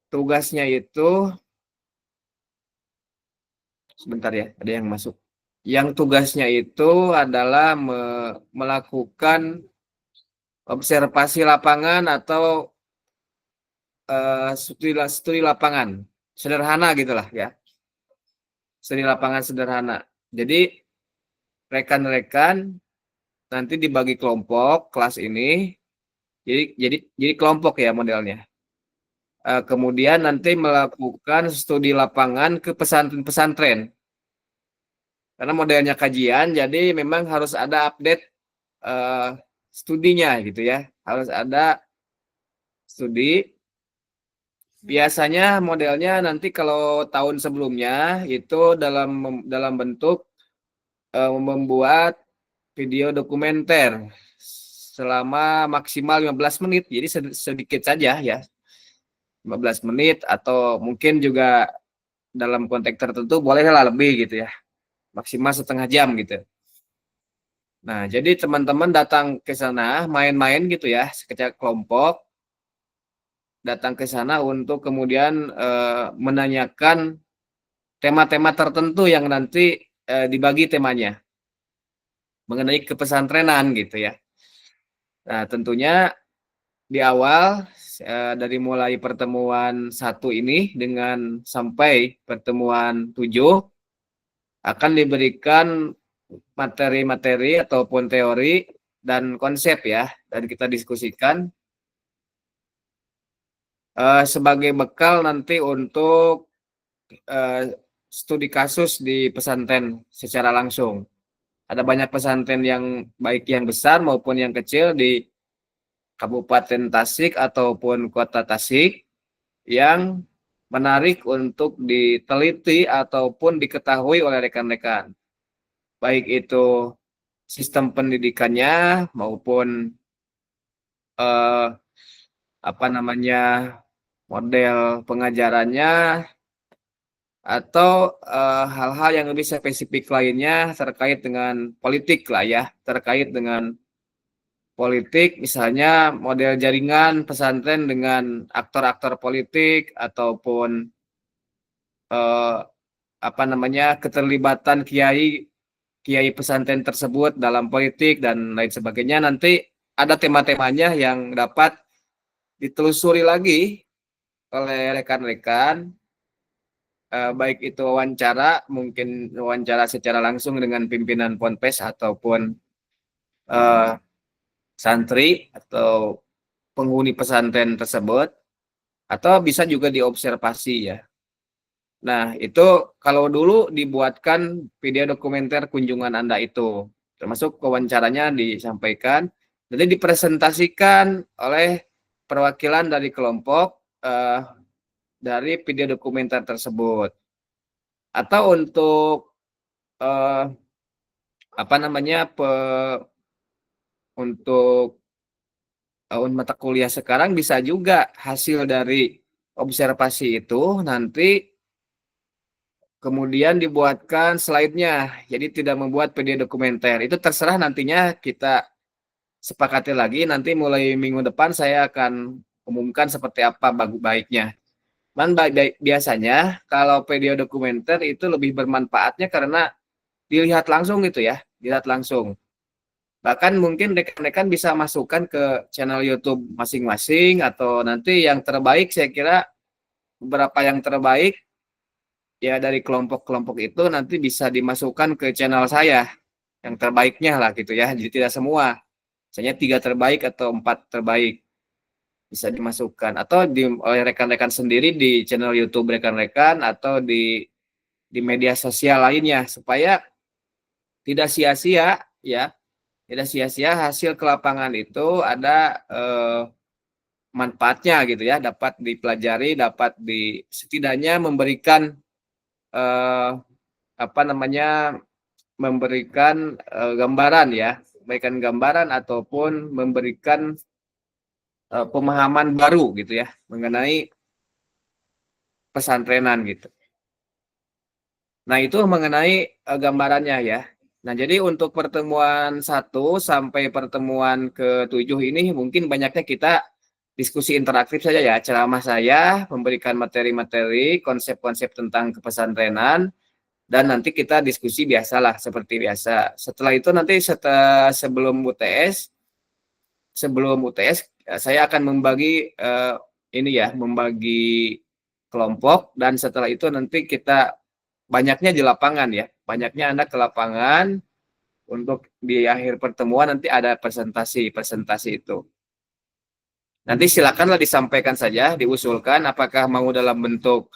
tugasnya itu sebentar ya, ada yang masuk. Yang tugasnya itu adalah melakukan observasi lapangan atau studi lapangan sederhana gitulah ya, studi lapangan sederhana. Jadi rekan-rekan nanti dibagi kelompok kelas ini, jadi kelompok ya modelnya. Kemudian nanti melakukan studi lapangan ke pesantren-pesantren. Karena modelnya kajian, jadi memang harus ada update uh, studinya gitu ya. Harus ada studi. Biasanya modelnya nanti kalau tahun sebelumnya itu dalam bentuk membuat video dokumenter selama maksimal 15 menit. Jadi sedikit saja ya. 15 menit atau mungkin juga dalam konteks tertentu bolehlah lebih gitu ya. Maksimal setengah jam gitu. Nah, jadi teman-teman datang ke sana main-main gitu ya, sekecil kelompok datang ke sana untuk kemudian menanyakan tema-tema tertentu yang nanti dibagi temanya mengenai kepesantrenan gitu ya. Nah, tentunya di awal dari mulai pertemuan 1 ini dengan sampai pertemuan 7 akan diberikan materi-materi ataupun teori dan konsep ya, dan kita diskusikan sebagai bekal nanti untuk studi kasus di pesantren secara langsung. Ada banyak pesantren yang baik yang besar maupun yang kecil di Kabupaten Tasik ataupun Kota Tasik yang menarik untuk diteliti ataupun diketahui oleh rekan-rekan. Baik itu sistem pendidikannya maupun eh, apa namanya model pengajarannya atau hal-hal yang lebih spesifik lainnya terkait dengan politik lah ya, terkait dengan politik misalnya model jaringan pesantren dengan aktor-aktor politik ataupun eh, apa namanya keterlibatan kiai kiai pesantren tersebut dalam politik dan lain sebagainya. Nanti ada tema-temanya yang dapat ditelusuri lagi oleh rekan-rekan, baik itu wawancara, mungkin wawancara secara langsung dengan pimpinan Ponpes ataupun eh, santri atau penghuni pesantren tersebut, atau bisa juga diobservasi ya. Nah, itu kalau dulu dibuatkan video dokumenter kunjungan Anda itu, termasuk wawancaranya disampaikan, nanti dipresentasikan oleh perwakilan dari kelompok dari video dokumenter tersebut. Atau untuk eh, apa namanya untuk mata kuliah sekarang bisa juga hasil dari observasi itu nanti kemudian dibuatkan slide-nya. Jadi tidak membuat video dokumenter. Itu terserah nantinya kita sepakati lagi. Nanti mulai minggu depan saya akan umumkan seperti apa baiknya. Biasanya kalau video dokumenter itu lebih bermanfaatnya karena dilihat langsung gitu ya. Dilihat langsung. Bahkan mungkin rekan-rekan bisa masukkan ke channel YouTube masing-masing atau nanti yang terbaik saya kira beberapa yang terbaik ya dari kelompok-kelompok itu nanti bisa dimasukkan ke channel saya yang terbaiknya lah gitu ya. Jadi tidak semua, misalnya 3 terbaik atau 4 terbaik bisa dimasukkan atau oleh rekan-rekan sendiri di channel YouTube rekan-rekan atau di media sosial lainnya supaya tidak sia-sia ya, tidak sia-sia hasil ke lapangan itu ada manfaatnya gitu ya, dapat dipelajari, dapat setidaknya memberikan eh, apa namanya memberikan gambaran ya, memberikan gambaran ataupun memberikan pemahaman baru gitu ya mengenai pesantrenan gitu. Nah, itu mengenai gambarannya ya. Nah, jadi untuk pertemuan 1 sampai pertemuan ke-7 ini mungkin banyaknya kita diskusi interaktif saja ya, ceramah saya, memberikan materi-materi, konsep-konsep tentang kepesantrenan, dan nanti kita diskusi biasalah seperti biasa. Setelah itu nanti sebelum UTS saya akan membagi ini ya, membagi kelompok, dan setelah itu nanti kita banyaknya di lapangan ya, banyaknya Anda ke lapangan untuk di akhir pertemuan nanti ada presentasi itu. Nanti silakanlah disampaikan saja, diusulkan apakah mau dalam bentuk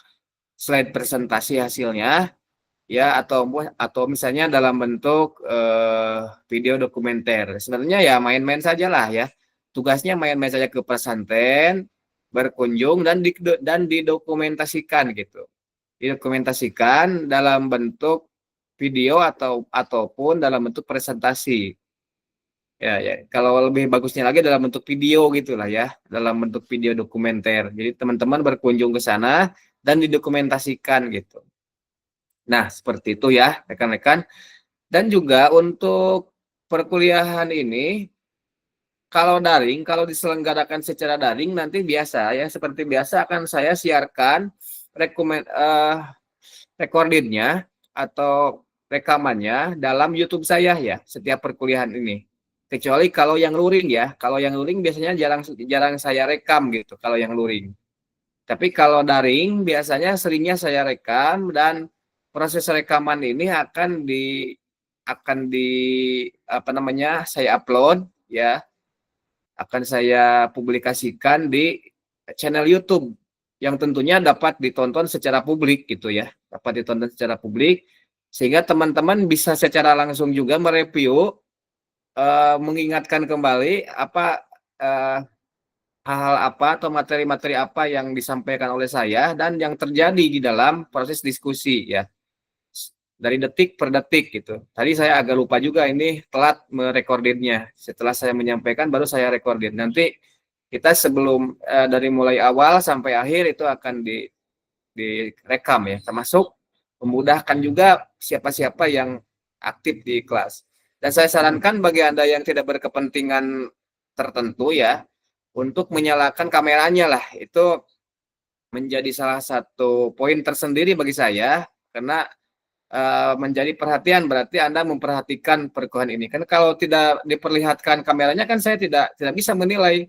slide presentasi hasilnya ya, atau misalnya dalam bentuk video dokumenter. Sebenarnya ya main-main sajalah ya. Tugasnya main-main saja ke pesantren, berkunjung dan didokumentasikan gitu. Didokumentasikan dalam bentuk video ataupun dalam bentuk presentasi. Ya, ya. Kalau lebih bagusnya lagi dalam bentuk video gitulah ya, dalam bentuk video dokumenter. Jadi teman-teman berkunjung ke sana dan didokumentasikan gitu. Nah, seperti itu ya, rekan-rekan. Dan juga untuk perkuliahan ini, kalau diselenggarakan secara daring nanti biasa ya, seperti biasa akan saya siarkan recordingnya atau rekamannya dalam YouTube saya ya, setiap perkuliahan ini. Kecuali kalau yang luring ya, kalau yang luring biasanya jarang saya rekam gitu, kalau yang luring. Tapi kalau daring biasanya seringnya saya rekam, dan proses rekaman ini akan di apa namanya, saya upload ya, akan saya publikasikan di channel YouTube yang tentunya dapat ditonton secara publik gitu ya, dapat ditonton secara publik, sehingga teman-teman bisa secara langsung juga mereview, mengingatkan kembali hal-hal apa atau materi-materi apa yang disampaikan oleh saya dan yang terjadi di dalam proses diskusi ya, dari detik per detik gitu. Tadi saya agak lupa juga ini telat merekordirnya. Setelah saya menyampaikan baru saya rekordir. Nanti kita sebelum dari mulai awal sampai akhir itu akan direkam ya, termasuk memudahkan juga siapa-siapa yang aktif di kelas. Dan saya sarankan bagi Anda yang tidak berkepentingan tertentu ya, untuk menyalakan kameranya lah. Itu menjadi salah satu poin tersendiri bagi saya, karena menjadi perhatian, berarti Anda memperhatikan perkuliahan ini. Kan kalau tidak diperlihatkan kameranya kan saya tidak bisa menilai,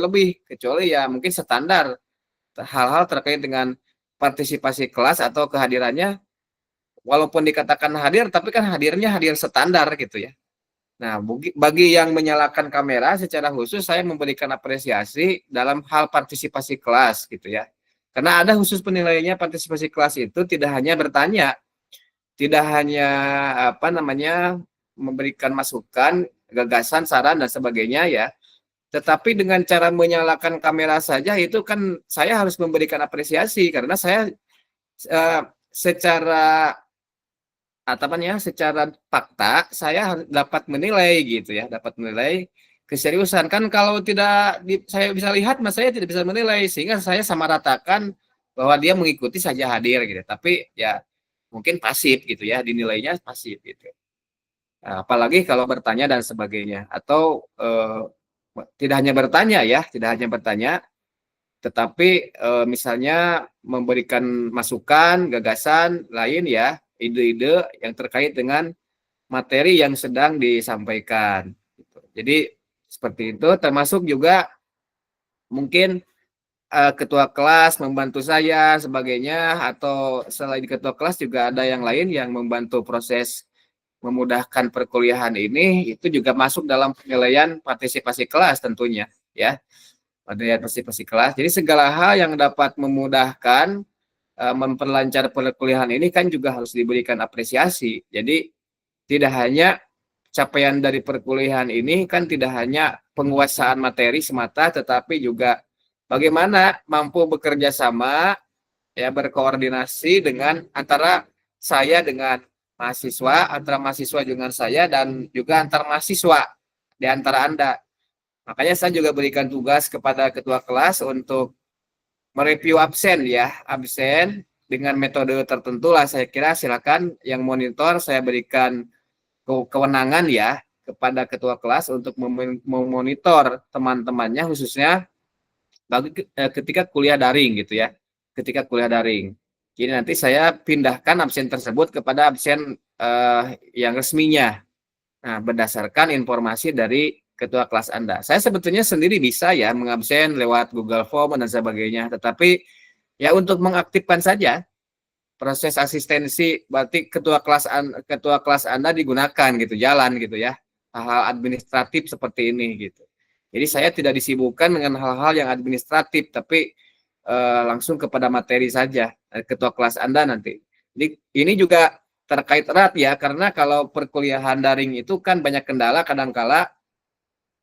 lebih, kecuali ya mungkin standar hal-hal terkait dengan partisipasi kelas atau kehadirannya, walaupun dikatakan hadir, tapi kan hadirnya hadir standar gitu ya. Nah, bagi yang menyalakan kamera secara khusus saya memberikan apresiasi dalam hal partisipasi kelas gitu ya. Karena ada khusus penilaiannya, partisipasi kelas itu tidak hanya bertanya, tidak hanya memberikan masukan, gagasan, saran dan sebagainya ya. Tetapi dengan cara menyalakan kamera saja itu kan saya harus memberikan apresiasi, karena saya secara fakta saya dapat menilai gitu ya, dapat menilai keseriusan. Kan kalau tidak saya bisa lihat, mas saya tidak bisa menilai, sehingga saya sama ratakan bahwa dia mengikuti saja hadir gitu. Tapi ya mungkin pasif gitu ya, dinilainya pasif gitu. Nah, apalagi kalau bertanya dan sebagainya, atau tidak hanya bertanya, tetapi misalnya memberikan masukan, gagasan lain ya, ide-ide yang terkait dengan materi yang sedang disampaikan. Jadi seperti itu, termasuk juga mungkin ketua kelas membantu saya sebagainya, atau selain ketua kelas juga ada yang lain yang membantu proses memudahkan perkuliahan ini, itu juga masuk dalam penilaian partisipasi kelas tentunya ya, penilaian partisipasi kelas. Jadi segala hal yang dapat memudahkan memperlancar perkuliahan ini kan juga harus diberikan apresiasi. Jadi tidak hanya capaian dari perkuliahan ini kan tidak hanya penguasaan materi semata, tetapi juga bagaimana mampu bekerja sama ya, berkoordinasi dengan antara saya dengan mahasiswa, antara mahasiswa dengan saya, dan juga antar mahasiswa di antara Anda. Makanya saya juga berikan tugas kepada ketua kelas untuk mereview absen ya, absen dengan metode tertentu lah. Saya kira silakan yang monitor, saya berikan kewenangan ya kepada ketua kelas untuk memonitor teman-temannya, khususnya ketika kuliah daring gitu ya. Ketika kuliah daring. Jadi nanti saya pindahkan absen tersebut kepada absen yang resminya. Nah, berdasarkan informasi dari ketua kelas Anda. Saya sebetulnya sendiri bisa ya mengabsen lewat Google Form dan sebagainya, tetapi ya untuk mengaktifkan saja proses asistensi berarti ketua kelas Anda digunakan gitu, jalan gitu ya. Hal-hal administratif seperti ini gitu. Jadi saya tidak disibukkan dengan hal-hal yang administratif, tapi langsung kepada materi saja ketua kelas Anda nanti. Jadi ini juga terkait erat ya, karena kalau perkuliahan daring itu kan banyak kendala, kadangkala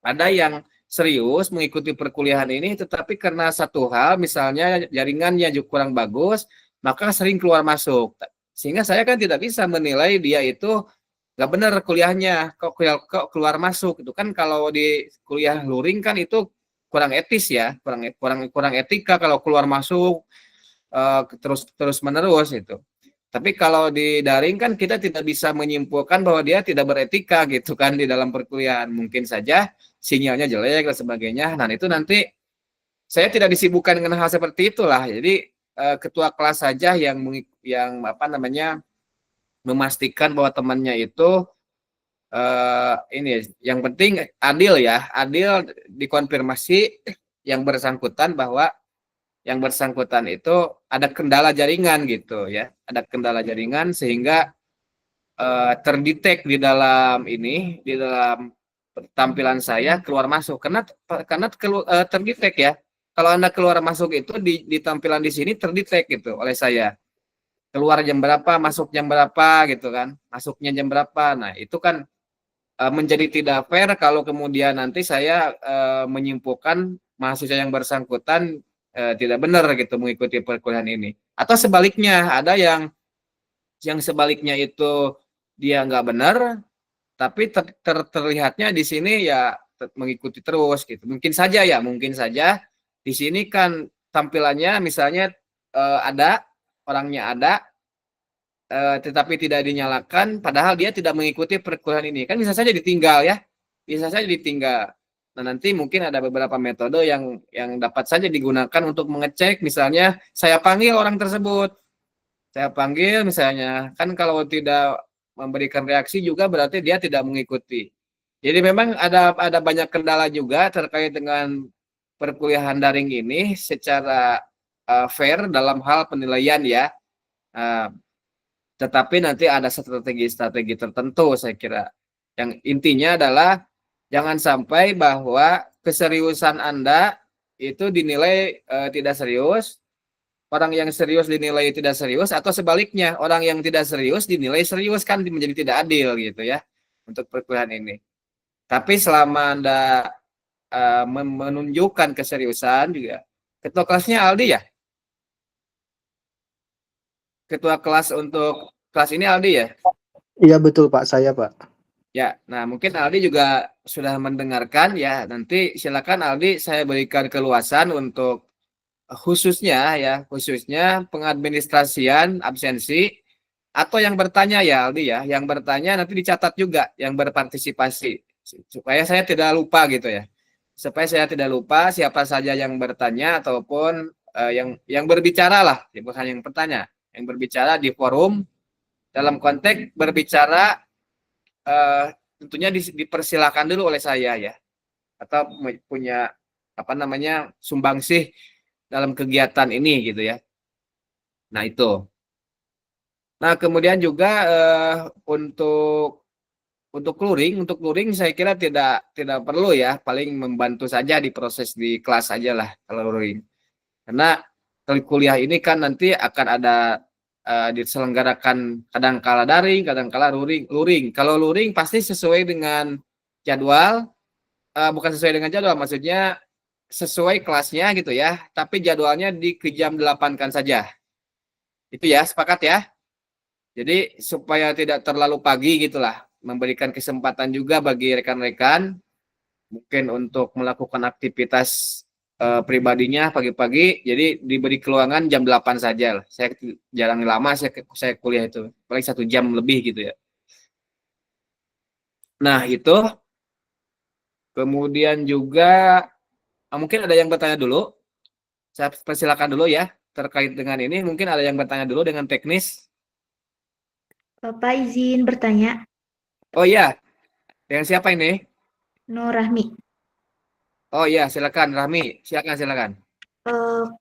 ada yang serius mengikuti perkuliahan ini, tetapi karena satu hal, misalnya jaringannya juga kurang bagus, maka sering keluar masuk. Sehingga saya kan tidak bisa menilai dia itu nggak benar kuliahnya, kok keluar masuk. Itu kan kalau di kuliah luring kan itu kurang etis ya, kurang etika kalau keluar masuk terus terus menerus itu. Tapi kalau di daring kan kita tidak bisa menyimpulkan bahwa dia tidak beretika gitu kan di dalam perkuliahan. Mungkin saja sinyalnya jelek dan sebagainya. Nah, itu nanti saya tidak disibukkan dengan hal seperti itulah. Jadi ketua kelas saja yang apa namanya memastikan bahwa temannya itu ini yang penting adil ya, adil dikonfirmasi yang bersangkutan bahwa yang bersangkutan itu ada kendala jaringan gitu ya, ada kendala jaringan sehingga terdetek di dalam tampilan saya keluar masuk karena terdetek ya. Kalau Anda keluar masuk itu di tampilan di sini terdetek gitu oleh saya. Keluar jam berapa, masuk jam berapa gitu kan. Masuknya jam berapa. Nah, itu kan menjadi tidak fair kalau kemudian nanti saya menyimpulkan mahasiswa yang bersangkutan tidak benar gitu mengikuti perkuliahan ini. Atau sebaliknya, ada yang sebaliknya itu dia nggak benar, tapi terlihatnya di sini ya mengikuti terus gitu. Mungkin saja di sini kan tampilannya misalnya ada orangnya ada, tetapi tidak dinyalakan, padahal dia tidak mengikuti perkuliahan ini. Kan bisa saja ditinggal ya, bisa saja ditinggal. Nah, nanti mungkin ada beberapa metode yang dapat saja digunakan untuk mengecek, misalnya saya panggil orang tersebut, saya panggil misalnya, kan kalau tidak memberikan reaksi juga berarti dia tidak mengikuti. Jadi memang ada banyak kendala juga terkait dengan perkuliahan daring ini secara fair dalam hal penilaian ya. Uh, tetapi nanti ada strategi-strategi tertentu saya kira. Yang intinya adalah jangan sampai bahwa keseriusan Anda itu dinilai tidak serius, orang yang serius dinilai tidak serius, atau sebaliknya orang yang tidak serius dinilai serius, kan menjadi tidak adil gitu ya untuk perkuliahan ini. Tapi selama Anda menunjukkan keseriusan juga, ketua kelasnya Aldi ya? Ketua kelas untuk kelas ini Aldi ya? Iya betul Pak, saya Pak. Ya, nah mungkin Aldi juga sudah mendengarkan ya. Nanti silakan Aldi saya berikan keluasan untuk khususnya pengadministrasian absensi atau yang bertanya ya Aldi ya. Yang bertanya nanti dicatat juga yang berpartisipasi supaya saya tidak lupa gitu ya. Supaya saya tidak lupa siapa saja yang bertanya ataupun yang berbicara lah, bukan yang bertanya, yang berbicara di forum dalam konteks berbicara tentunya dipersilakan dulu oleh saya ya, atau punya apa namanya sumbangsih dalam kegiatan ini gitu ya. Nah itu. Nah kemudian juga untuk luring saya kira tidak perlu ya, paling membantu saja di proses di kelas aja lah kalau luring. Karena kuliah ini kan nanti akan ada diselenggarakan kadang-kala daring, kadang-kala luring. Kalau luring pasti sesuai dengan jadwal, bukan sesuai dengan jadwal, maksudnya sesuai kelasnya gitu ya, tapi jadwalnya di jam 8 kan saja. Itu ya, sepakat ya. Jadi supaya tidak terlalu pagi gitulah, memberikan kesempatan juga bagi rekan-rekan mungkin untuk melakukan aktivitas pribadinya pagi-pagi, jadi diberi keluangan jam 8 saja lah. Saya jarang lama saya kuliah itu, paling 1 jam lebih gitu ya. Nah itu, kemudian juga mungkin ada yang bertanya dulu. Saya persilakan dulu ya terkait dengan ini. Mungkin ada yang bertanya dulu dengan teknis. Bapak izin bertanya, Oh iya, dengan siapa ini? Nur Rahmi. Oh iya, silakan Rahmi. Silakan.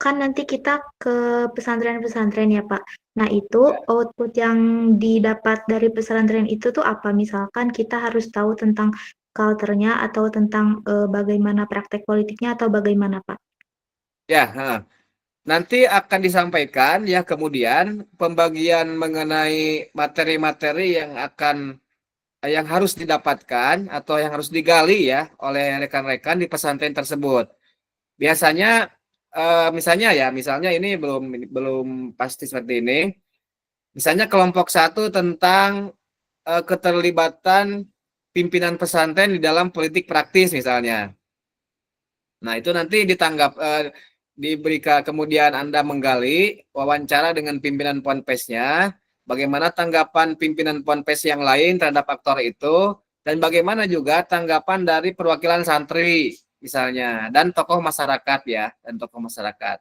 Kan nanti kita ke pesantren-pesantren ya, Pak. Nah, itu Ya. output yang didapat dari pesantren itu tuh apa? Misalkan kita harus tahu tentang culture-nya atau tentang bagaimana praktek politiknya atau bagaimana, Pak? Ya, nanti akan disampaikan ya kemudian pembagian mengenai materi-materi yang harus didapatkan atau yang harus digali ya oleh rekan-rekan di pesantren tersebut. Biasanya misalnya ini belum pasti seperti ini. Misalnya kelompok satu tentang keterlibatan pimpinan pesantren di dalam politik praktis misalnya. Nah, itu nanti diberikan kemudian Anda menggali wawancara dengan pimpinan ponpesnya, bagaimana tanggapan pimpinan ponpes yang lain terhadap aktor itu, dan bagaimana juga tanggapan dari perwakilan santri misalnya, dan tokoh masyarakat ya, dan tokoh masyarakat.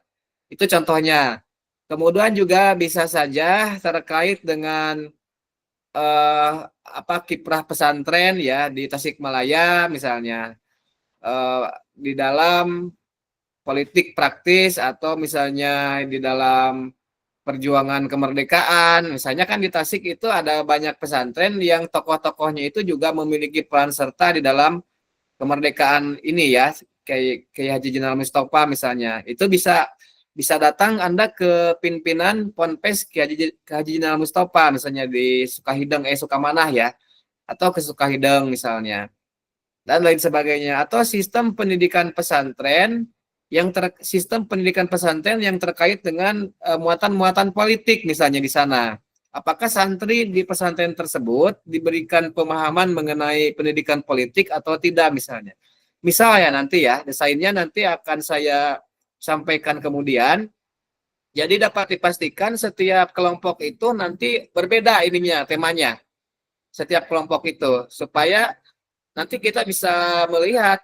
Itu contohnya. Kemudian juga bisa saja terkait dengan kiprah pesantren ya di Tasikmalaya misalnya, di dalam politik praktis atau misalnya di dalam perjuangan kemerdekaan. Misalnya kan di Tasik itu ada banyak pesantren yang tokoh-tokohnya itu juga memiliki peran serta di dalam kemerdekaan ini ya, kayak Haji Jeneral Mustafa misalnya. Itu bisa bisa datang Anda ke pimpinan Ponpes Ki Haji Jeneral Mustafa misalnya di Sukamanah ya, atau ke Sukahideng misalnya dan lain sebagainya, atau sistem pendidikan pesantren yang terkait dengan muatan-muatan politik misalnya di sana. Apakah santri di pesantren tersebut diberikan pemahaman mengenai pendidikan politik atau tidak misalnya. Misalnya nanti ya, desainnya nanti akan saya sampaikan kemudian. Jadi dapat dipastikan setiap kelompok itu nanti berbeda ininya, temanya. Setiap kelompok itu supaya nanti kita bisa melihat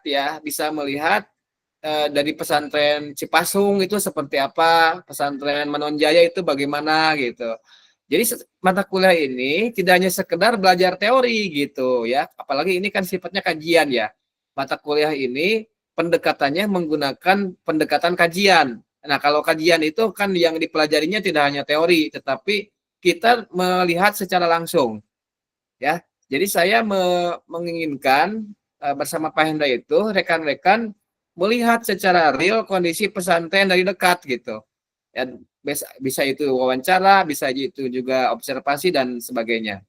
dari pesantren Cipasung itu seperti apa, pesantren Manonjaya itu bagaimana gitu. Jadi mata kuliah ini tidak hanya sekedar belajar teori gitu ya, apalagi ini kan sifatnya kajian ya. Mata kuliah ini pendekatannya menggunakan pendekatan kajian. Nah, kalau kajian itu kan yang dipelajarinya tidak hanya teori, tetapi kita melihat secara langsung ya. Jadi saya menginginkan bersama Pak Hendra itu rekan-rekan melihat secara real kondisi pesantren dari dekat gitu. Ya, bisa itu wawancara, bisa itu juga observasi dan sebagainya.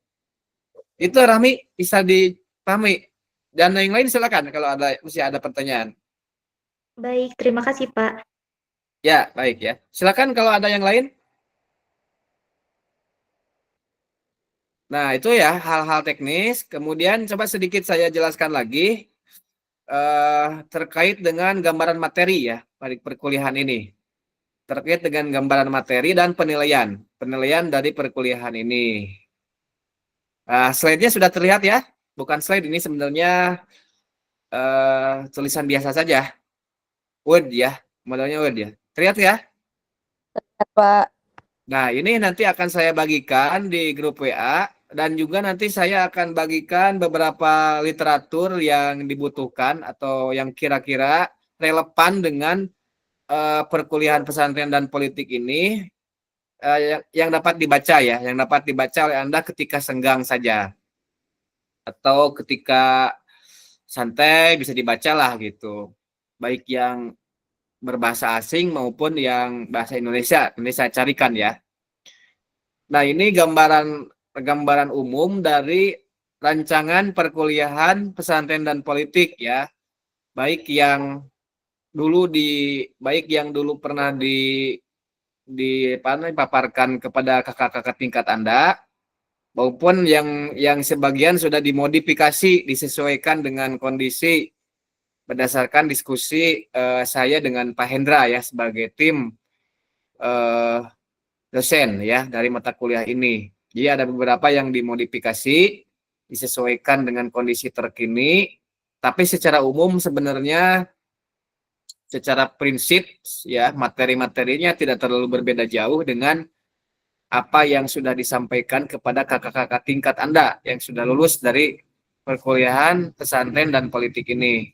Itu Rami bisa dipahami. Dan yang lain silakan kalau masih ada pertanyaan. Baik, terima kasih, Pak. Ya, baik ya. Silakan kalau ada yang lain. Nah, itu ya hal-hal teknis. Kemudian coba sedikit saya jelaskan lagi terkait dengan gambaran materi ya pada perkuliahan ini. Terkait dengan gambaran materi dan penilaian dari perkuliahan ini. Slide-nya sudah terlihat ya? Bukan slide, ini sebenarnya tulisan biasa saja. Word ya, modelnya Word ya. Terlihat ya? Pak. Nah, ini nanti akan saya bagikan di grup WA dan juga nanti saya akan bagikan beberapa literatur yang dibutuhkan atau yang kira-kira relevan dengan perkuliahan pesantren dan politik ini yang dapat dibaca ya, yang dapat dibaca oleh Anda ketika senggang saja atau ketika santai bisa dibaca lah gitu. Baik yang berbahasa asing maupun yang bahasa Indonesia. Ini saya carikan ya. Nah, ini gambaran umum dari rancangan perkuliahan pesantren dan politik ya. Baik yang baik yang dulu pernah dipaparkan kepada kakak-kakak tingkat Anda maupun yang sebagian sudah dimodifikasi disesuaikan dengan kondisi berdasarkan diskusi saya dengan Pak Hendra ya sebagai tim eh, dosen ya dari mata kuliah ini. Jadi ada beberapa yang dimodifikasi disesuaikan dengan kondisi terkini, tapi secara umum sebenarnya secara prinsip ya materi-materinya tidak terlalu berbeda jauh dengan apa yang sudah disampaikan kepada kakak-kakak tingkat Anda yang sudah lulus dari perkuliahan pesantren dan politik ini.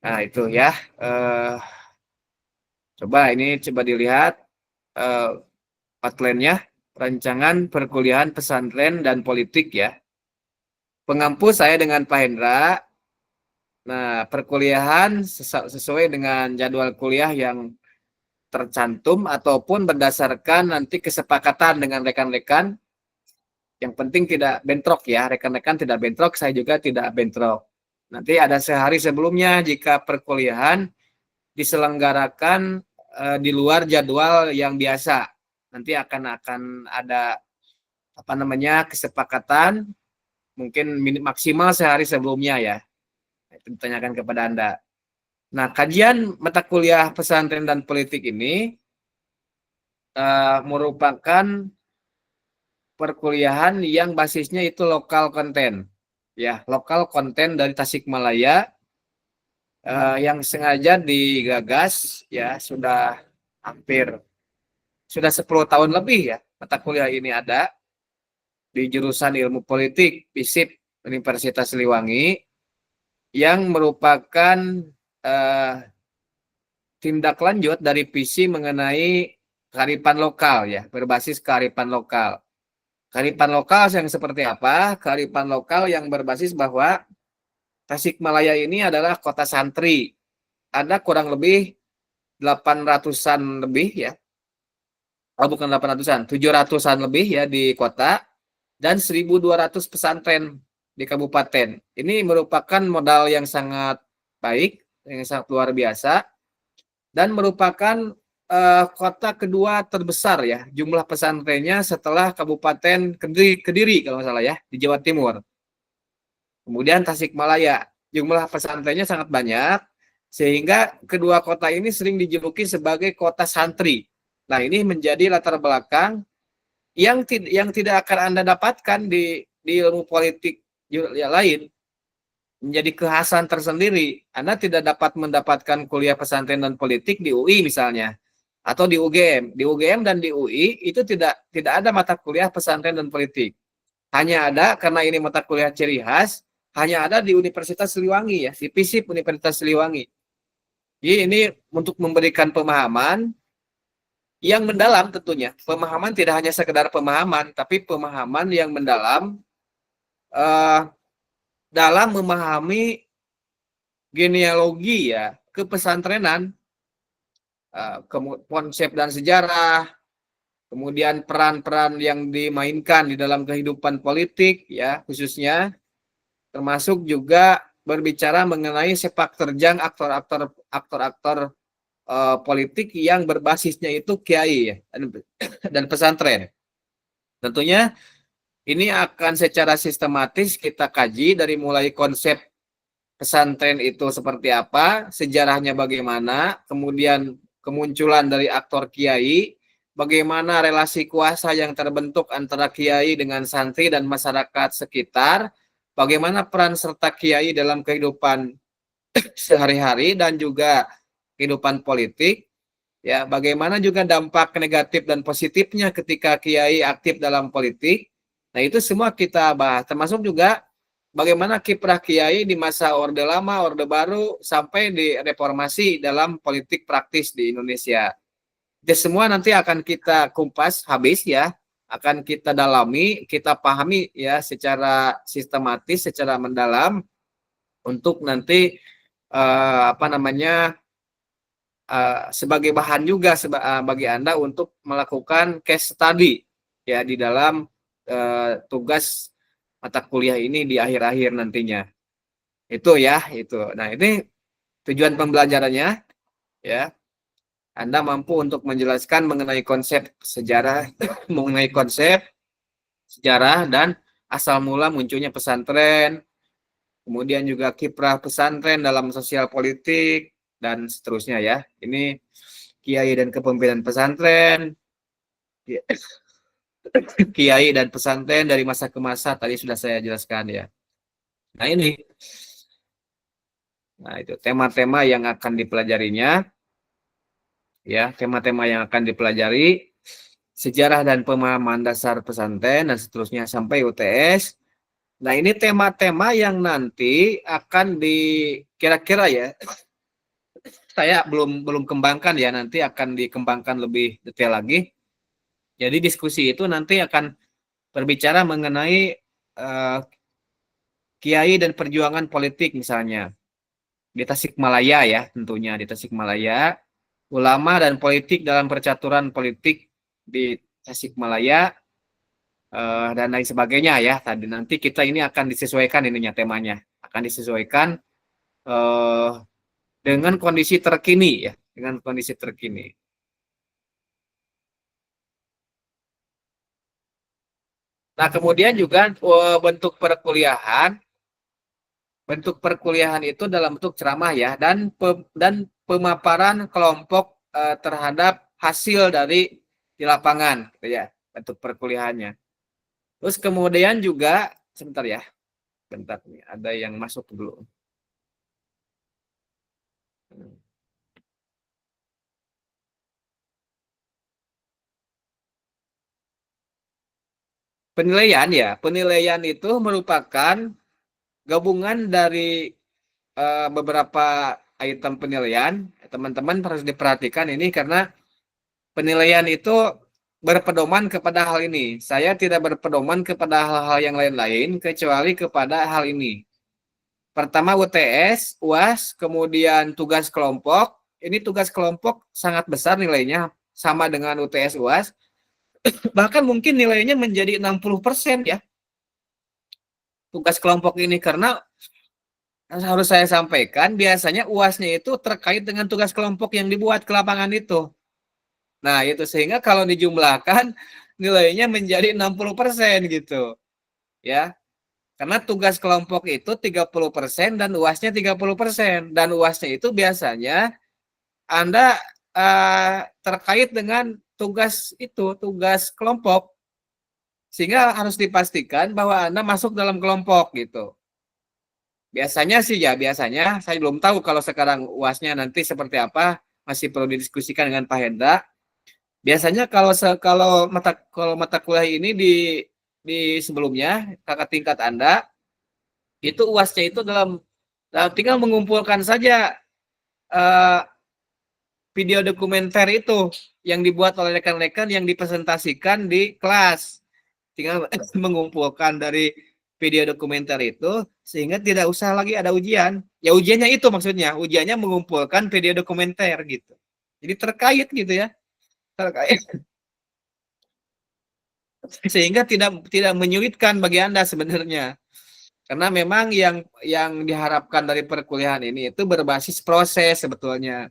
Nah, itu ya. Coba dilihat outline-nya, rancangan perkuliahan pesantren dan politik ya. Pengampu saya dengan Pak Hendra. Nah, perkuliahan sesuai dengan jadwal kuliah yang tercantum ataupun berdasarkan nanti kesepakatan dengan rekan-rekan. Yang penting tidak bentrok ya, rekan-rekan tidak bentrok, saya juga tidak bentrok. Nanti ada sehari sebelumnya jika perkuliahan diselenggarakan di luar jadwal yang biasa. Nanti akan ada kesepakatan mungkin maksimal sehari sebelumnya ya. Itu ditanyakan kepada Anda. Nah, kajian mata kuliah pesantren dan politik ini merupakan perkuliahan yang basisnya itu lokal konten. Ya, lokal konten dari Tasikmalaya yang sengaja digagas ya sudah 10 tahun lebih ya mata kuliah ini ada di jurusan Ilmu Politik FISIP Universitas Siliwangi yang merupakan tindak lanjut dari visi mengenai kearifan lokal ya, berbasis kearifan lokal. Kearifan lokal yang seperti apa? Kearifan lokal yang berbasis bahwa Tasikmalaya ini adalah kota santri. Ada kurang lebih 800-an lebih ya. Oh, bukan 800-an, 700-an lebih ya di kota dan 1.200 pesantren di kabupaten. Ini merupakan modal yang sangat baik, yang sangat luar biasa dan merupakan kota kedua terbesar ya jumlah pesantrennya setelah Kabupaten Kediri kalau nggak salah ya di Jawa Timur. Kemudian Tasikmalaya jumlah pesantrennya sangat banyak sehingga kedua kota ini sering dijuluki sebagai kota santri. Nah, ini menjadi latar belakang yang tidak akan Anda dapatkan di ilmu politik yang lain. Menjadi kekhasan tersendiri. Anda tidak dapat mendapatkan kuliah pesantren dan politik di UI misalnya atau di UGM. Di UGM dan di UI itu tidak ada mata kuliah pesantren dan politik. Hanya ada karena ini mata kuliah ciri khas, hanya ada di Universitas Siliwangi ya, di FISIP Universitas Siliwangi. Jadi ini untuk memberikan pemahaman yang mendalam tentunya. Pemahaman tidak hanya sekedar pemahaman, tapi pemahaman yang mendalam dalam memahami genealogi ya kepesantrenan, konsep dan sejarah, kemudian peran-peran yang dimainkan di dalam kehidupan politik ya khususnya, termasuk juga berbicara mengenai sepak terjang aktor-aktor politik yang berbasisnya itu kiai ya, dan pesantren. Tentunya ini akan secara sistematis kita kaji dari mulai konsep pesantren itu seperti apa, sejarahnya bagaimana, kemudian kemunculan dari aktor kiai, bagaimana relasi kuasa yang terbentuk antara kiai dengan santri dan masyarakat sekitar, bagaimana peran serta kiai dalam kehidupan sehari-hari dan juga kehidupan politik, ya, bagaimana juga dampak negatif dan positifnya ketika kiai aktif dalam politik. Nah, itu semua kita bahas, termasuk juga bagaimana kiprah kiai di masa Orde Lama, Orde Baru, sampai di reformasi dalam politik praktis di Indonesia. Itu semua nanti akan kita kumpas habis ya, akan kita dalami, kita pahami ya secara sistematis, secara mendalam untuk nanti sebagai bahan juga bagi Anda untuk melakukan case study ya di dalam tugas mata kuliah ini di akhir-akhir nantinya. Itu ya, itu. Nah, ini tujuan pembelajarannya ya. Anda mampu untuk menjelaskan mengenai konsep sejarah, mengenai konsep sejarah dan asal mula munculnya pesantren, kemudian juga kiprah pesantren dalam sosial politik dan seterusnya ya. Ini kiai dan kepemimpinan pesantren, kiai dan pesantren dari masa ke masa tadi sudah saya jelaskan ya. Nah, ini Nah, itu tema-tema yang akan dipelajarinya, ya, tema-tema yang akan dipelajari, sejarah dan pemahaman dasar pesantren dan seterusnya sampai UTS. Nah, ini tema-tema yang nanti akan kira-kira ya, saya belum kembangkan ya, nanti akan dikembangkan lebih detail lagi. Jadi diskusi itu nanti akan berbicara mengenai kiai dan perjuangan politik misalnya di Tasikmalaya ya, tentunya di Tasikmalaya, ulama dan politik dalam percaturan politik di Tasikmalaya, dan lain sebagainya ya. Tadi nanti kita ini akan disesuaikan ininya temanya, akan disesuaikan eh, dengan kondisi terkini ya, dengan kondisi terkini. Nah, kemudian juga bentuk perkuliahan itu dalam bentuk ceramah ya, dan pemaparan kelompok terhadap hasil dari di lapangan gitu ya, bentuk perkuliahannya. Terus kemudian juga sebentar ya, bentar nih ada yang masuk dulu. Penilaian ya, penilaian itu merupakan gabungan dari beberapa item penilaian. Teman-teman harus diperhatikan ini karena penilaian itu berpedoman kepada hal ini. Saya tidak berpedoman kepada hal-hal yang lain-lain kecuali kepada hal ini. Pertama UTS, UAS, kemudian tugas kelompok. Ini tugas kelompok sangat besar nilainya, sama dengan UTS, UAS. Bahkan mungkin nilainya menjadi 60% ya. Tugas kelompok ini karena harus saya sampaikan, biasanya UASnya itu terkait dengan tugas kelompok yang dibuat ke lapangan itu. Nah, itu sehingga kalau dijumlahkan nilainya menjadi 60% gitu. Ya. Karena tugas kelompok itu 30% dan UASnya 30%. Dan UASnya itu biasanya Anda terkait dengan tugas kelompok. Sehingga harus dipastikan bahwa Anda masuk dalam kelompok gitu. Biasanya sih ya, biasanya saya belum tahu kalau sekarang UASnya nanti seperti apa, masih perlu didiskusikan dengan Pak Hendra. Biasanya kalau mata kuliah ini di sebelumnya kakak tingkat Anda itu UASnya itu tinggal mengumpulkan saja video dokumenter itu yang dibuat oleh rekan-rekan yang dipresentasikan di kelas. Tinggal mengumpulkan dari video dokumenter itu sehingga tidak usah lagi ada ujian. Ya ujiannya itu maksudnya, ujiannya mengumpulkan video dokumenter gitu. Jadi terkait gitu ya. Terkait. Sehingga tidak menyulitkan bagi Anda sebenarnya. Karena memang yang diharapkan dari perkuliahan ini itu berbasis proses sebetulnya.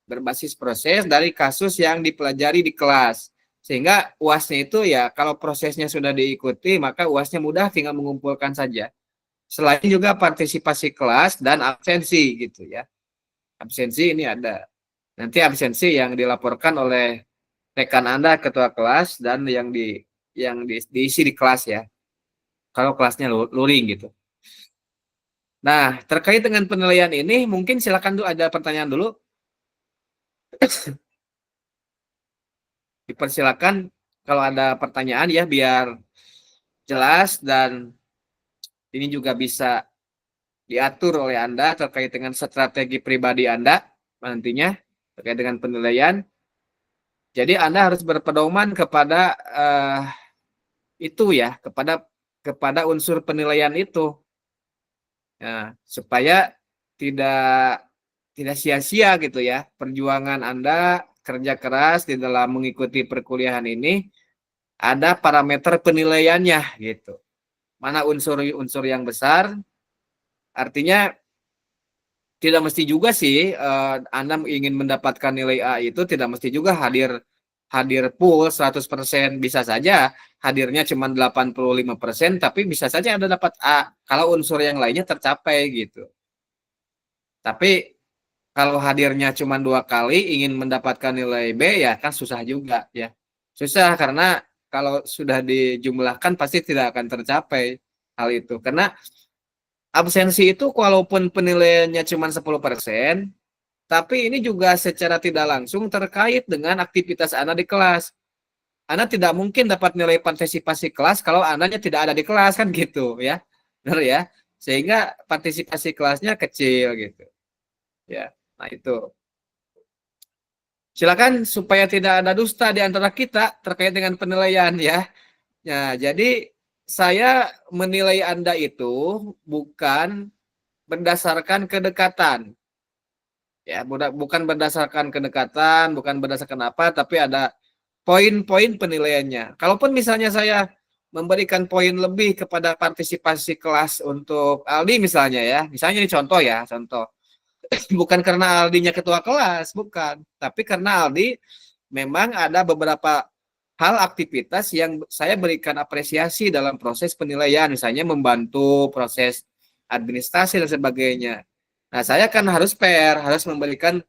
Berbasis proses dari kasus yang dipelajari di kelas. Sehingga UASnya itu ya kalau prosesnya sudah diikuti maka UASnya mudah, tinggal mengumpulkan saja. Selain juga partisipasi kelas dan absensi gitu ya. Absensi ini ada. Nanti absensi yang dilaporkan oleh rekan Anda ketua kelas dan yang diisi di kelas ya. Kalau kelasnya luring gitu. Nah, terkait dengan penilaian ini mungkin silakan dulu ada pertanyaan dulu. Dipersilakan kalau ada pertanyaan ya biar jelas dan ini juga bisa diatur oleh Anda terkait dengan strategi pribadi Anda nantinya terkait dengan penilaian. Jadi Anda harus berpedoman kepada itu ya, kepada unsur penilaian itu. Nah, supaya tidak sia-sia gitu ya perjuangan Anda kerja keras di dalam mengikuti perkuliahan ini, ada parameter penilaiannya gitu. Mana unsur-unsur yang besar, artinya tidak mesti juga sih Anda ingin mendapatkan nilai A itu tidak mesti juga hadir full 100%, bisa saja hadirnya cuma 85%, tapi bisa saja Anda dapat A kalau unsur yang lainnya tercapai gitu. Tapi kalau hadirnya cuma 2 kali ingin mendapatkan nilai B ya kan susah juga ya. Susah karena kalau sudah dijumlahkan pasti tidak akan tercapai hal itu. Karena absensi itu walaupun penilaiannya cuma 10%, tapi ini juga secara tidak langsung terkait dengan aktivitas Anda di kelas. Anda tidak mungkin dapat nilai partisipasi kelas kalau Andanya tidak ada di kelas, kan gitu ya. Benar ya? Sehingga partisipasi kelasnya kecil gitu. Ya. Nah, itu. Silakan supaya tidak ada dusta di antara kita terkait dengan penilaian ya. Nah, jadi saya menilai Anda itu bukan berdasarkan kedekatan. Ya, bukan berdasarkan kedekatan, bukan berdasarkan apa, tapi ada poin-poin penilaiannya. Kalaupun misalnya saya memberikan poin lebih kepada partisipasi kelas untuk Aldi misalnya ya, misalnya ini contoh ya, contoh. Bukan karena Aldinya ketua kelas, bukan. Tapi karena Aldi memang ada beberapa hal aktivitas yang saya berikan apresiasi dalam proses penilaian, misalnya membantu proses administrasi dan sebagainya. Nah, saya kan harus fair, harus memberikan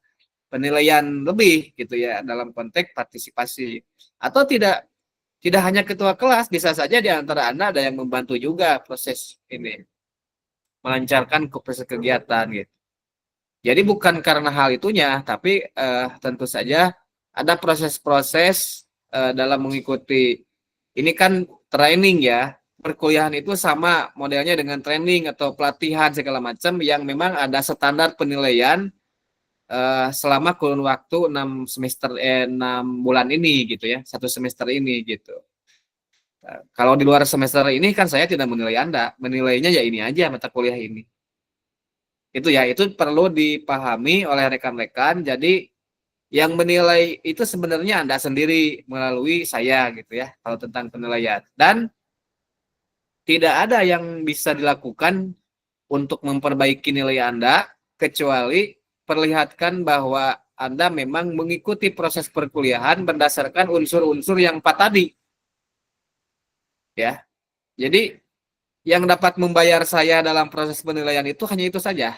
penilaian lebih gitu ya dalam konteks partisipasi. Atau tidak hanya ketua kelas, bisa saja di antara Anda ada yang membantu juga proses ini, melancarkan proses kegiatan gitu. Jadi bukan karena hal itunya, tapi tentu saja ada proses-proses dalam mengikuti. Ini kan training ya, perkuliahan itu sama modelnya dengan training atau pelatihan segala macam yang memang ada standar penilaian selama kurun waktu 6 bulan ini gitu ya, 1 semester ini gitu. Kalau di luar semester ini kan saya tidak menilai Anda, menilainya ya ini aja mata kuliah ini. Itu ya, itu perlu dipahami oleh rekan-rekan. Jadi yang menilai itu sebenarnya Anda sendiri melalui saya gitu ya, kalau tentang penilaian. Dan tidak ada yang bisa dilakukan untuk memperbaiki nilai Anda kecuali perlihatkan bahwa Anda memang mengikuti proses perkuliahan berdasarkan unsur-unsur yang 4 tadi. Ya. Jadi yang dapat membayar saya dalam proses penilaian itu hanya itu saja.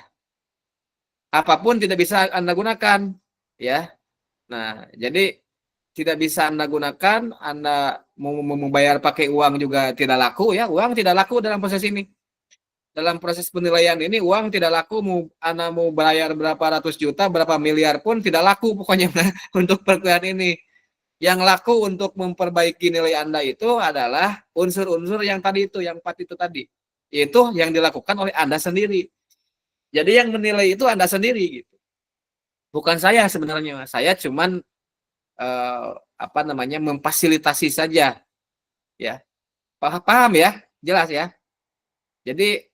Apapun tidak bisa Anda gunakan, ya. Nah, jadi tidak bisa Anda gunakan, Anda mau membayar pakai uang juga tidak laku ya. Uang tidak laku dalam proses ini. Dalam proses penilaian ini uang tidak laku, Anda mau bayar berapa ratus juta, berapa miliar pun tidak laku pokoknya untuk perkuliahan ini. Yang laku untuk memperbaiki nilai Anda itu adalah unsur-unsur yang tadi itu, yang 4 itu tadi. Itu yang dilakukan oleh Anda sendiri. Jadi yang menilai itu Anda sendiri gitu. Bukan saya sebenarnya. Saya cuman memfasilitasi saja. Ya. Paham ya? Jelas ya? Jadi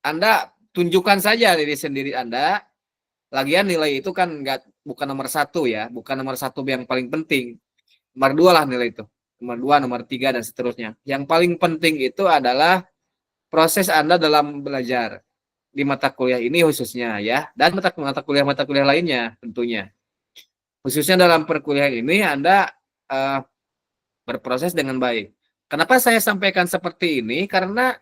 Anda tunjukkan saja diri sendiri Anda. Lagian nilai itu kan bukan nomor 1 ya, bukan nomor 1 yang paling penting. Nomor 2 lah nilai itu. Nomor 2, nomor 3 dan seterusnya. Yang paling penting itu adalah proses Anda dalam belajar di mata kuliah ini khususnya ya, dan mata kuliah lainnya tentunya. Khususnya dalam perkuliahan ini Anda berproses dengan baik. Kenapa saya sampaikan seperti ini? Karena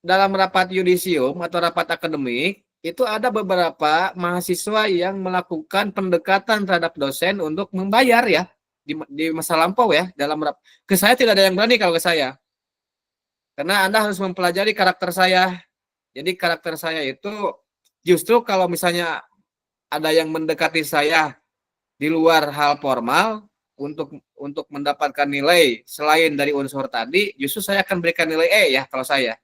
dalam rapat yudisium atau rapat akademik itu ada beberapa mahasiswa yang melakukan pendekatan terhadap dosen untuk membayar ya di masa lampau ya dalam ke saya tidak ada yang berani kalau ke saya. Karena Anda harus mempelajari karakter saya. Jadi karakter saya itu justru kalau misalnya ada yang mendekati saya di luar hal formal untuk mendapatkan nilai selain dari unsur tadi, justru saya akan berikan nilai E ya kalau saya.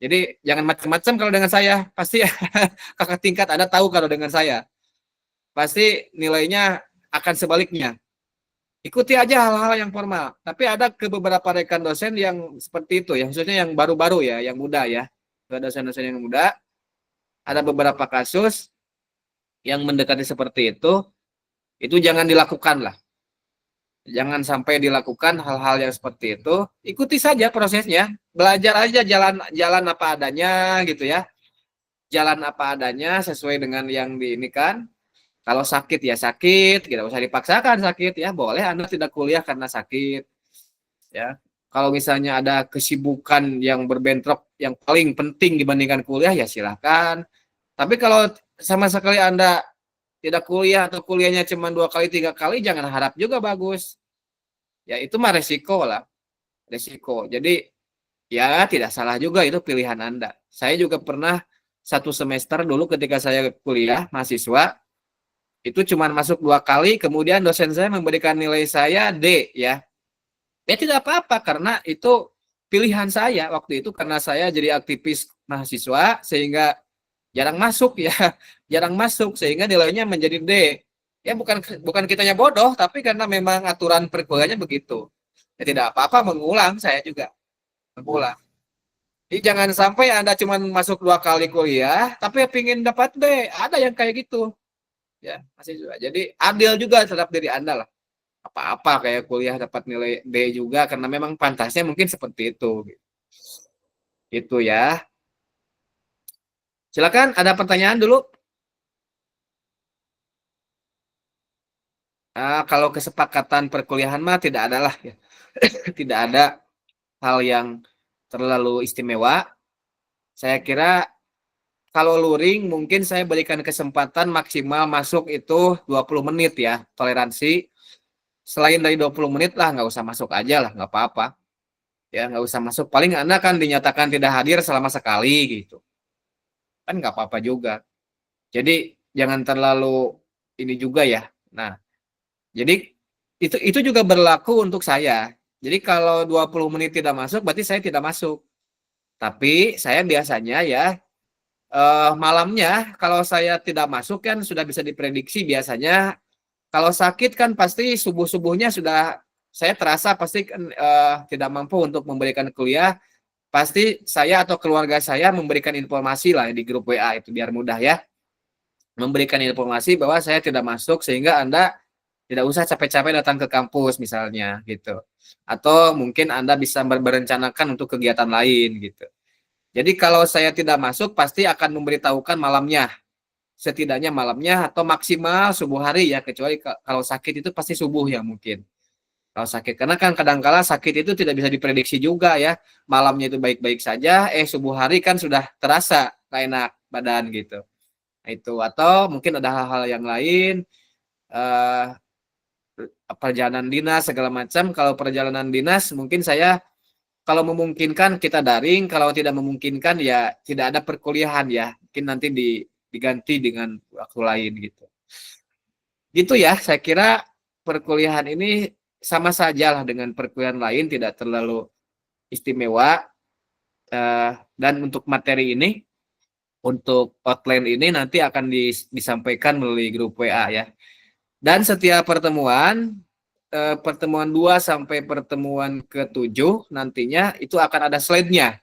Jadi jangan macam-macam kalau dengan saya, pasti kakak tingkat Anda tahu kalau dengan saya. Pasti nilainya akan sebaliknya. Ikuti aja hal-hal yang formal. Tapi ada ke beberapa rekan dosen yang seperti itu ya, khususnya yang baru-baru ya, yang muda ya. Dosen-dosen yang muda, ada beberapa kasus yang mendekati seperti itu jangan dilakukan lah. Jangan sampai dilakukan hal-hal yang seperti itu. Ikuti saja prosesnya, belajar aja jalan apa adanya gitu ya. Jalan apa adanya sesuai dengan yang diinikan. Kalau sakit ya sakit, tidak usah dipaksakan sakit ya. Boleh Anda tidak kuliah karena sakit. Ya. Kalau misalnya ada kesibukan yang berbentrok yang paling penting dibandingkan kuliah ya silahkan. Tapi kalau sama sekali Anda tidak kuliah atau kuliahnya cuma 2 kali 3 kali, jangan harap juga bagus. Ya itu mah resiko lah. Resiko. Jadi ya tidak salah juga itu pilihan Anda. Saya juga pernah 1 semester dulu ketika saya kuliah mahasiswa, itu cuma masuk 2 kali, kemudian dosen saya memberikan nilai saya D ya. Ya tidak apa-apa karena itu pilihan saya waktu itu karena saya jadi aktivis mahasiswa sehingga jarang masuk ya, jarang masuk sehingga nilainya menjadi D. Ya bukan bukan kitanya bodoh, tapi karena memang aturan perkuliahannya begitu. Ya tidak apa-apa mengulang, saya juga mengulang. Jadi jangan sampai Anda cuma masuk 2 kali kuliah, tapi pingin dapat B. Ada yang kayak gitu. Ya, masih juga. Jadi adil juga terhadap diri Anda lah. Apa-apa kayak kuliah dapat nilai D juga karena memang pantasnya mungkin seperti itu. Itu ya. Silakan ada pertanyaan dulu. Kalau kesepakatan perkuliahan mah tidak ada lah ya. Tidak ada hal yang terlalu istimewa. Saya kira kalau luring mungkin saya berikan kesempatan maksimal masuk itu 20 menit ya, toleransi. Selain dari 20 menit lah nggak usah masuk aja lah, nggak apa-apa. Ya nggak usah masuk. Paling Anda kan dinyatakan tidak hadir selama sekali gitu. Kan nggak apa-apa juga. Jadi jangan terlalu ini juga ya. Nah, jadi itu juga berlaku untuk saya. Jadi kalau 20 menit tidak masuk berarti saya tidak masuk. Tapi saya biasanya ya malamnya kalau saya tidak masuk kan sudah bisa diprediksi biasanya kalau sakit kan pasti subuh-subuhnya sudah saya terasa pasti tidak mampu untuk memberikan kuliah, pasti saya atau keluarga saya memberikan informasi lah di grup WA itu biar mudah ya. Memberikan informasi bahwa saya tidak masuk sehingga Anda tidak usah capek-capek datang ke kampus misalnya gitu. Atau mungkin Anda bisa berencanakan untuk kegiatan lain gitu. Jadi kalau saya tidak masuk pasti akan memberitahukan malamnya. Setidaknya malamnya atau maksimal subuh hari ya, kecuali kalau sakit itu pasti subuh ya mungkin. Kalau sakit karena kan kadang-kala sakit itu tidak bisa diprediksi juga ya. Malamnya itu baik-baik saja, subuh hari kan sudah terasa gak enak badan gitu. Nah, itu atau mungkin ada hal-hal yang lain eh perjalanan dinas segala macam. Kalau perjalanan dinas mungkin saya kalau memungkinkan kita daring, kalau tidak memungkinkan ya tidak ada perkuliahan ya. Mungkin nanti diganti dengan waktu lain gitu. Gitu ya, saya kira perkuliahan ini sama saja lah dengan perkuliahan lain, tidak terlalu istimewa. Dan untuk materi ini, untuk outline ini nanti akan disampaikan melalui grup WA ya. Dan setiap pertemuan, pertemuan 2 sampai pertemuan ke-7 nantinya itu akan ada slide-nya.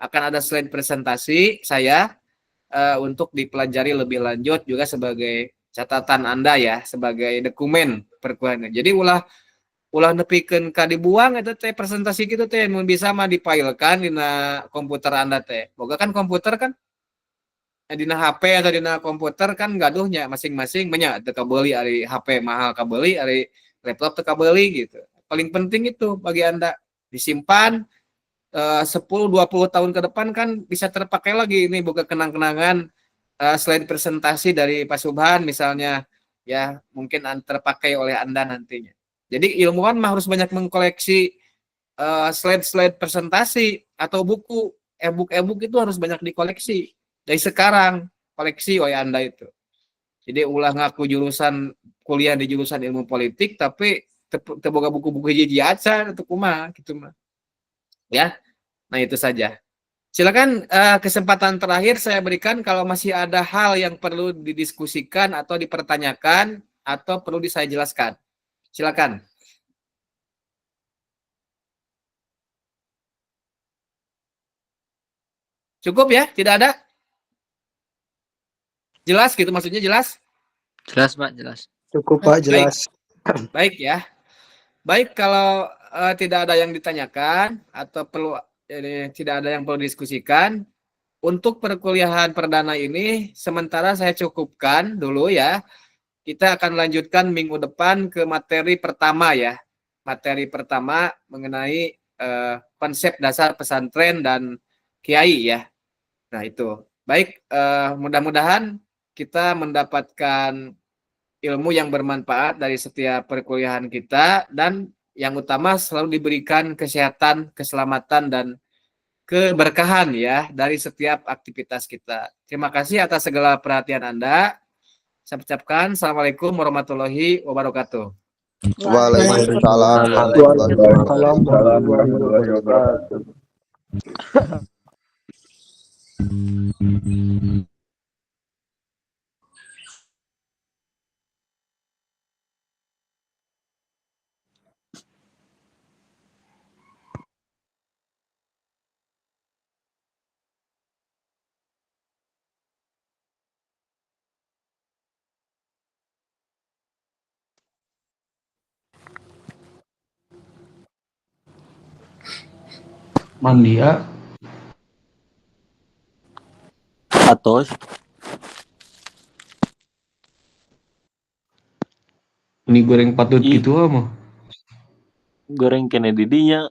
Akan ada slide presentasi saya untuk dipelajari lebih lanjut juga sebagai catatan Anda ya, sebagai dokumen perkuliahan. Jadi ulah nepikeun ka dibuang eta teh presentasi kitu teh mun bisa mah dipailkan dina komputer Anda teh. Boga kan komputer kan dina HP atau dina komputer kan gaduhnya masing-masing banyak teu kabeuli ari HP mahal kabeuli ari laptop teu kabeuli gitu. Paling penting itu bagi Anda disimpan 10-20 tahun ke depan kan bisa terpakai lagi ini boga kenang-kenangan slide presentasi dari Pak Subhan misalnya ya mungkin terpakai oleh Anda nantinya. Jadi ilmuwan mah harus banyak mengkoleksi slide-slide presentasi atau buku e-book itu harus banyak dikoleksi dari sekarang koleksi oleh Anda itu. Jadi ulah ngaku jurusan kuliah di jurusan ilmu politik tapi teboga buku-buku hiji aja atau kumaha gitu mah. Ya. Nah, itu saja. Silakan kesempatan terakhir saya berikan kalau masih ada hal yang perlu didiskusikan atau dipertanyakan atau perlu saya jelaskan. Silakan. Cukup ya? Tidak ada? Jelas gitu maksudnya jelas? Jelas, Pak, jelas. Cukup Pak, jelas. Baik ya. Baik kalau tidak ada yang ditanyakan atau tidak ada yang perlu didiskusikan, untuk perkuliahan perdana ini sementara saya cukupkan dulu ya. Kita akan lanjutkan minggu depan ke materi pertama ya. Materi pertama mengenai konsep dasar pesantren dan kiai ya. Nah itu. Baik, mudah-mudahan kita mendapatkan ilmu yang bermanfaat dari setiap perkuliahan kita dan yang utama selalu diberikan kesehatan, keselamatan dan keberkahan ya dari setiap aktivitas kita. Terima kasih atas segala perhatian Anda. Saya ucapkan Assalamualaikum warahmatullahi wabarakatuh. Waalaikumsalam Waalaikumsalam warahmatullahi warahmatullahi wabarakatuh. wabarakatuh. Mandia Atos ini goreng patut Ih. gitu mah. goreng kene didinya